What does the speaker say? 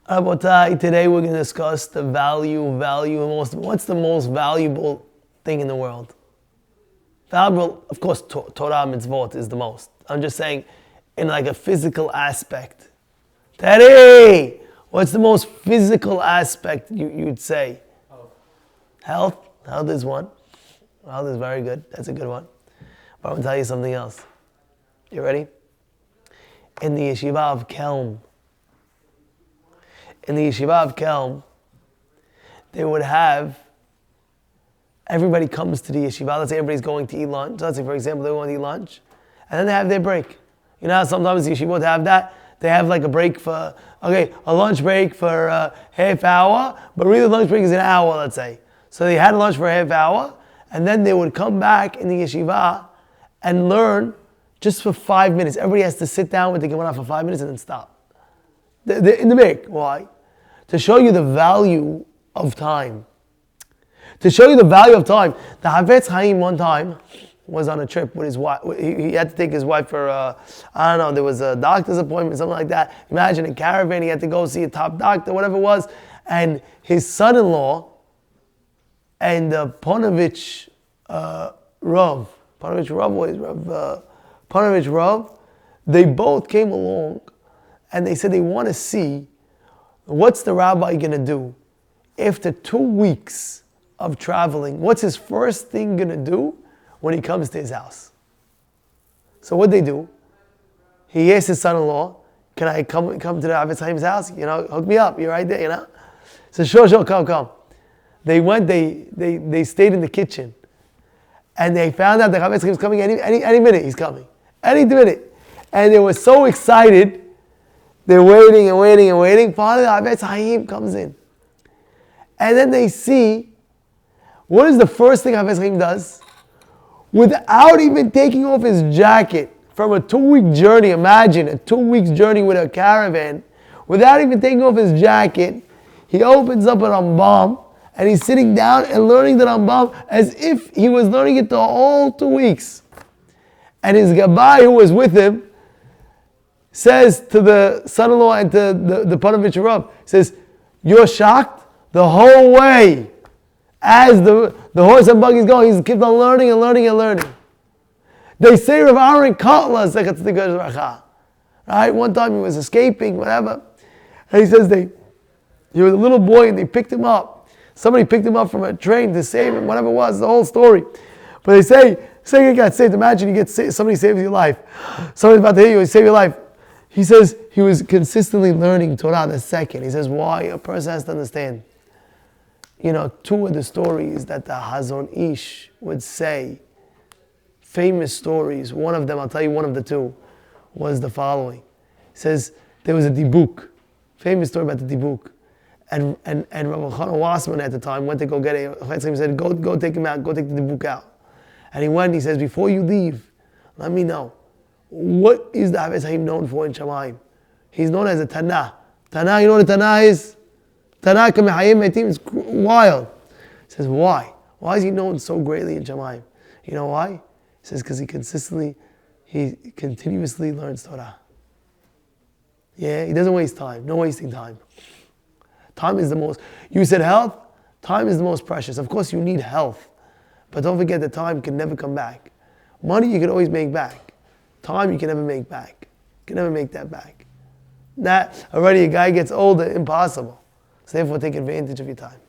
Rabotai, today we're going to discuss the what's the most valuable thing in the world? Valuable, of course, torah mitzvot is the most. I'm just saying, in like a physical aspect. Teddy, what's the most physical aspect you'd say? Health. Health is one. Health is very good. That's a good one. But I'm going to tell you something else. You ready? In the yeshiva of Kelm, they would have, everybody comes to the yeshiva. Let's say everybody's going to eat lunch. Let's say, for example, they're going to eat lunch. And then they have their break. You know how sometimes the yeshiva would have that? They have like a break for, a lunch break for a half hour, but really the lunch break is an hour, let's say. So they had lunch for a half hour, and then they would come back in the yeshiva and learn just for 5 minutes. Everybody has to sit down with the Gemara for 5 minutes and then stop. In the break. Why? To show you the value of time. To show you the value of time. The Havetz Chaim one time was on a trip with his wife. He had to take his wife for, there was a doctor's appointment, something like that. Imagine a caravan, he had to go see a top doctor, whatever it was. And his son-in-law and the Ponovich Rav, they both came along and they said they want to see what's the rabbi going to do after 2 weeks of traveling. What's his first thing going to do when he comes to his house? So what they do? He asked his son-in-law, "Can I come to the Havetz Chaim's house? Hook me up. You're right there. So sure, come. They went. They stayed in the kitchen, and they found out the Havetz Chaim was coming any minute. He's coming any minute, and they were so excited. They're waiting. Finally, the Havetz Chaim comes in. And then they see, what is the first thing Havetz Chaim does? Without even taking off his jacket from a 2-week journey, imagine a 2 weeks journey with a caravan, without even taking off his jacket, he opens up an Rambam and he's sitting down and learning the Rambam as if he was learning it the whole 2 weeks. And his Gabbai who was with him says to the son-in-law and to the Panovich Rav, says, "You're shocked? The whole way, as the horse and buggy is going, he's kept on learning. They say Rav Aaron Kotler, right? One time he was escaping, whatever. And he says he was a little boy and they picked him up. Somebody picked him up from a train to save him, whatever it was, the whole story. But they say he got saved. Imagine you get saved, somebody saves your life. Somebody's about to hit you, he save your life. He says he was consistently learning Torah the second. He says, why? A person has to understand. 2 of the stories that the Hazon Ish would say, famous stories, one of them, I'll tell you one of the 2, was the following. He says, there was a dibuk, famous story about the dibuk. And Rabbi Chana Wassman at the time went to go get it. He said, go take him out, go take the dibuk out. And he went, he says, before you leave, let me know. What is the Havetz Chaim known for in Shamayim? He's known as a Tanah. Tanah, you know what a Tanah is? Tanah Kamehayim Metim, it's wild. He says, why? Why is he known so greatly in Shamayim? You know why? He says, because he continuously learns Torah. Yeah, he doesn't waste time. No wasting time. Time is the most, you said health? Time is the most precious. Of course you need health. But don't forget that time can never come back. Money you can always make back. Time you can never make back. You can never make that back. That already a guy gets older, impossible. So therefore take advantage of your time.